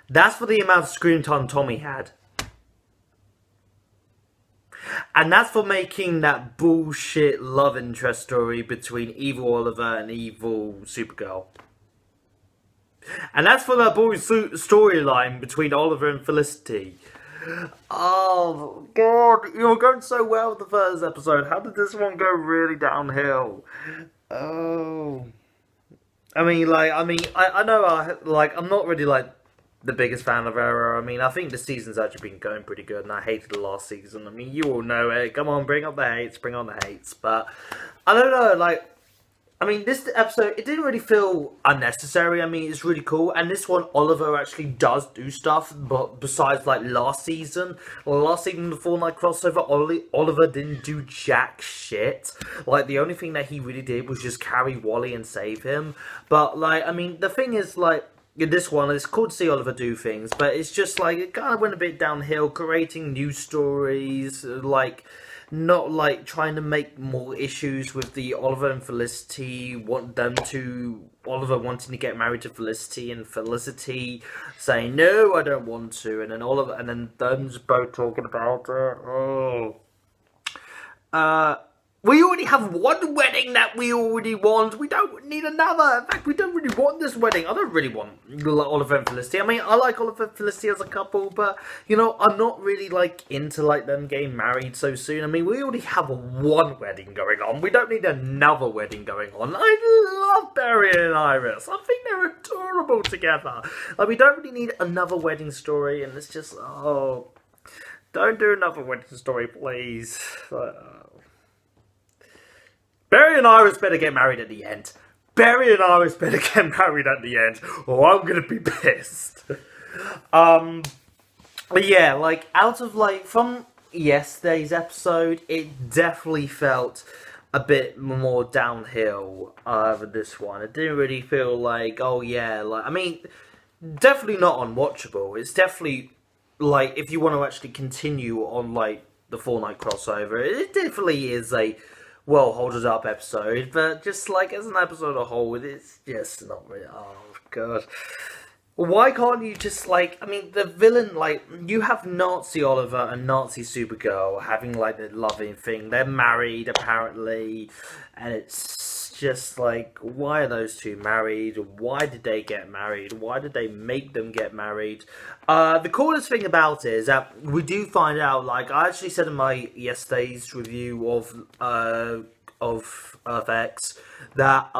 That's for the amount of screen time Tommy had. And that's for making that bullshit love interest story between evil Oliver and evil Supergirl. And that's for that boring storyline between Oliver and Felicity. Oh god, you were going so well with the first episode. How did this one go really downhill? Oh, I know, I'm not really like the biggest fan of Arrow. I mean, I think the season's actually been going pretty good, and I hated the last season. I mean, you all know it. Come on, bring up the hates, bring on the hates. But I don't know, this episode, it didn't really feel unnecessary. I mean, it's really cool. And this one, Oliver actually does do stuff, but besides, like, last season, the Fortnite crossover, Oliver didn't do jack shit. Like, the only thing that he really did was just carry Wally and save him. But, the thing is, in this one, it's cool to see Oliver do things, but it's just, it kind of went a bit downhill, creating new stories, not trying to make more issues with the Oliver and Felicity, Oliver wanting to get married to Felicity and Felicity saying no, I don't want to, and then them just both talking about it. We already have one wedding that we already want. We don't need another. In fact, we don't really want this wedding. I don't really want Oliver and Felicity. I mean, I like Oliver and Felicity as a couple, but, I'm not really, into, them getting married so soon. I mean, we already have one wedding going on. We don't need another wedding going on. I love Barry and Iris. I think they're adorable together. We don't really need another wedding story, and it's just, don't do another wedding story, please. Barry and Iris better get married at the end. Barry and Iris better get married at the end, or I'm gonna be pissed. But yeah, from yesterday's episode, it definitely felt a bit more downhill than this one. It didn't really feel definitely not unwatchable. It's definitely, if you want to actually continue on, the Fortnite crossover, it definitely is a hold it up episode, but just as an episode of a whole, it's just not really. Oh god, why can't you just the villain, you have Nazi Oliver and Nazi Supergirl having the loving thing. They're married apparently, and it's just why are those two married? Why did they get married? Why did they make them get married? The coolest thing about it is that we do find out, I actually said in my yesterday's review of Earth X, that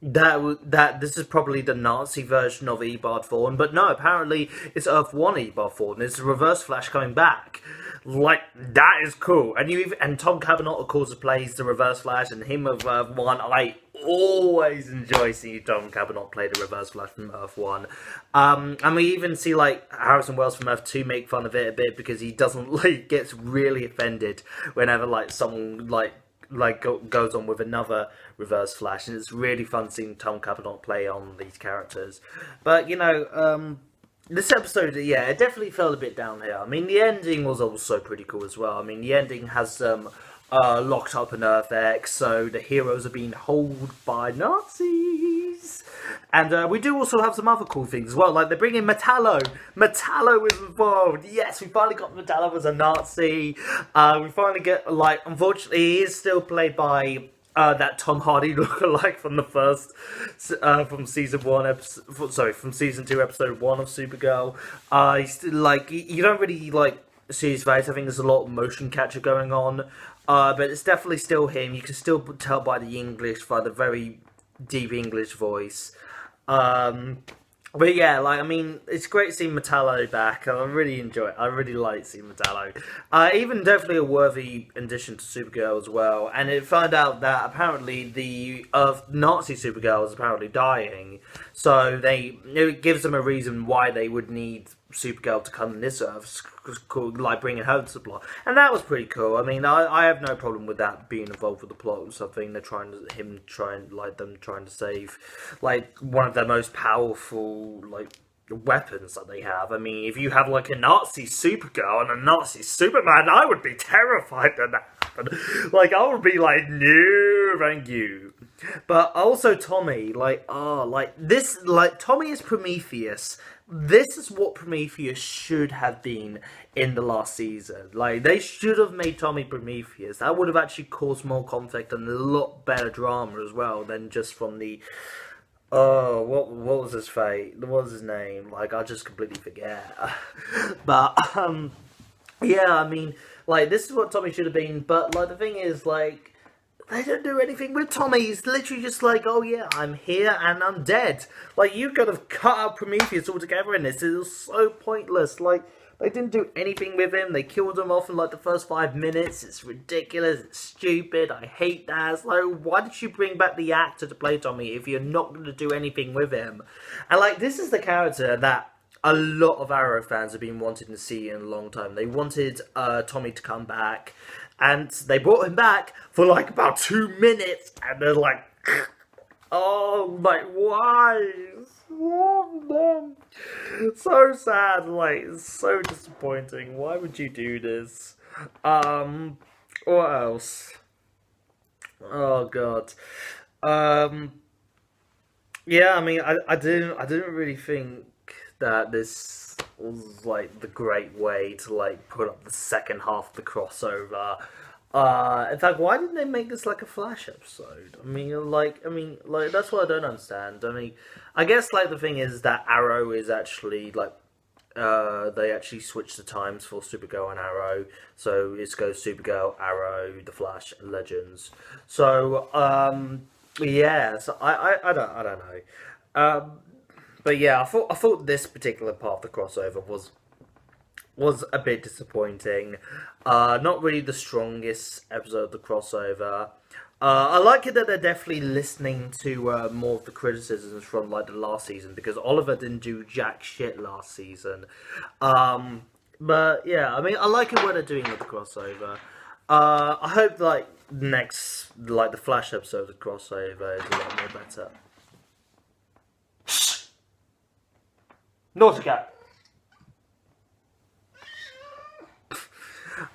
that this is probably the Nazi version of Eobard Thawne, but no, apparently it's Earth 1 Eobard Thawne. It's Reverse Flash coming back. That is cool. And Tom Cabanot, of course, plays the Reverse Flash, and him of Earth 1. I always enjoy seeing Tom Cabanot play the Reverse Flash from Earth 1. And we even see, Harrison Wells from Earth 2 make fun of it a bit, because he doesn't, gets really offended whenever, someone, goes on with another Reverse Flash, and it's really fun seeing Tom Cabanot play on these characters. But, this episode, yeah, it definitely felt a bit down here. I mean, the ending was also pretty cool as well. I mean, the ending has them locked up in Earth X, so the heroes are being held by Nazis. And we do also have some other cool things as well, they bring in Metallo. Metallo is involved. Yes, we finally got Metallo as a Nazi. We finally get, unfortunately, he is still played by that Tom Hardy lookalike from the first, from season 1, from season 2, episode 1 of Supergirl. He's still, you don't really, see his face. I think there's a lot of motion capture going on. But it's definitely still him. You can still tell by the English, by the very deep English voice. But yeah, it's great seeing Metallo back. I really enjoy it. I really like seeing Metallo. Even definitely a worthy addition to Supergirl as well. And it found out that apparently the Nazi Supergirl is apparently dying. So it gives them a reason why they would need Supergirl to come in this Earth, bringing her to the plot, and that was pretty cool. I mean, I have no problem with that being involved with the plot or something. They're trying to save one of their most powerful weapons that they have. I mean, if you have a Nazi Supergirl and a Nazi Superman, I would be terrified that that happened. I would be no, thank you. But also Tommy, Tommy is Prometheus. This is what Prometheus should have been in the last season. Like, they should have made Tommy Prometheus. That would have actually caused more conflict and a lot better drama as well than just from the. Oh, what was his fate? What was his name? Like, I just completely forget. But yeah, I mean, like, this is what Tommy should have been. But like, the thing is, like, they don't do anything with Tommy. He's literally just like, oh yeah, I'm here and I'm dead. Like, you could have cut out Prometheus altogether in this. It was so pointless. Like, they didn't do anything with him. They killed him off in like the first 5 minutes. It's ridiculous. It's stupid. I hate that. It's like, why did you bring back the actor to play Tommy if you're not going to do anything with him? And like, this is the character that a lot of Arrow fans have been wanting to see in a long time. They wanted Tommy to come back, and they brought him back for like about 2 minutes, and they're like, oh, like, why? So sad, like, it's so disappointing. Why would you do this? What else? Oh god. Um, yeah, I mean, I didn't really think that this was like the great way to like put up the second half of the crossover. In fact, why didn't they make this like a Flash episode? I mean, that's what I don't understand. I mean, I guess like the thing is that Arrow is actually like they actually switched the times for Supergirl and Arrow, so it goes Supergirl, Arrow, The Flash, and Legends. So yeah, so I don't know. But yeah, I thought this particular part of the crossover was a bit disappointing. Not really the strongest episode of the crossover. I like it that they're definitely listening to more of the criticisms from like the last season, because Oliver didn't do jack shit last season. But yeah, I mean, I like it what they're doing with the crossover. I hope like next, like the Flash episode of the crossover is a lot more better. Naughty cat.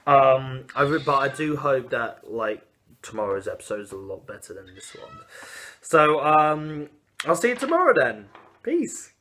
But I do hope that like tomorrow's episode is a lot better than this one. So I'll see you tomorrow then. Peace.